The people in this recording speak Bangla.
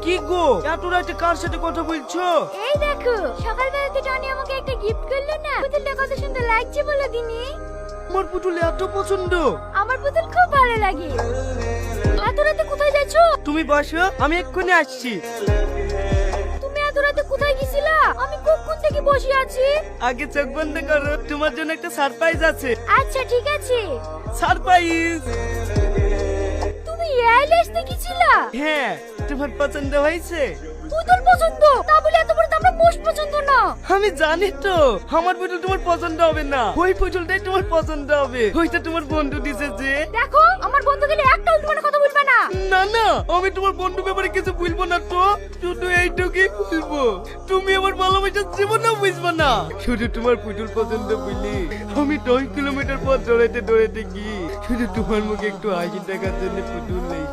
কি গো, এত রাতে কার সাথে কথা বলছো? এই দেখো, সকালবেলাতে টনি আমাকে একটা গিফট করলো না, পুতুলটা কত সুন্দর লাগছে বলো দিনি। আমার পুতুল এত পছন্দ। আমার পুতুল খুব ভালো লাগে। এত রাতে কোথায় যাচ্ছো? তুমি বসো, আমি এক্ষুনি আসছি। তুমি এত রাতে কোথায় গেছিলা? আমি কখন থেকে বসে আছি। আগে চোখ বন্ধ করো, তোমার জন্য একটা সারপ্রাইজ আছে। আচ্ছা ঠিক আছে। সারপ্রাইজ। তুমি এয়ারলাইন্স দেখেছিলা? হ্যাঁ, তোমার পছন্দ হয়েছে? পুতুল পছন্দ, তা বলে এত বড় আমরা মোষ পছন্দ না। আমি জানি তো আমার পুতুল তোমার পছন্দ হবে না, ওই পুতুলটাই তোমার পছন্দ হবে। ওইটা তোমার বন্ধু দিছে যে। দেখো, আমার বন্ধু গেলে একটা উল্টো কথা বলবে না। না না, আমি তোমার বন্ধু ব্যাপারে কিছু বলবো না তো, শুধু এইটুকুই বলবো, তুমি আমার ভালোবাসার জীবনেও বুঝবে না। শুধু তোমার পুতুল পছন্দ বলি আমি 10 কিলোমিটার পথ দৌড়াইতে দৌড়াইতে গিয়ে শুধু তোমার মুখে একটু হাসি দেখার জন্য পুতুল নেই।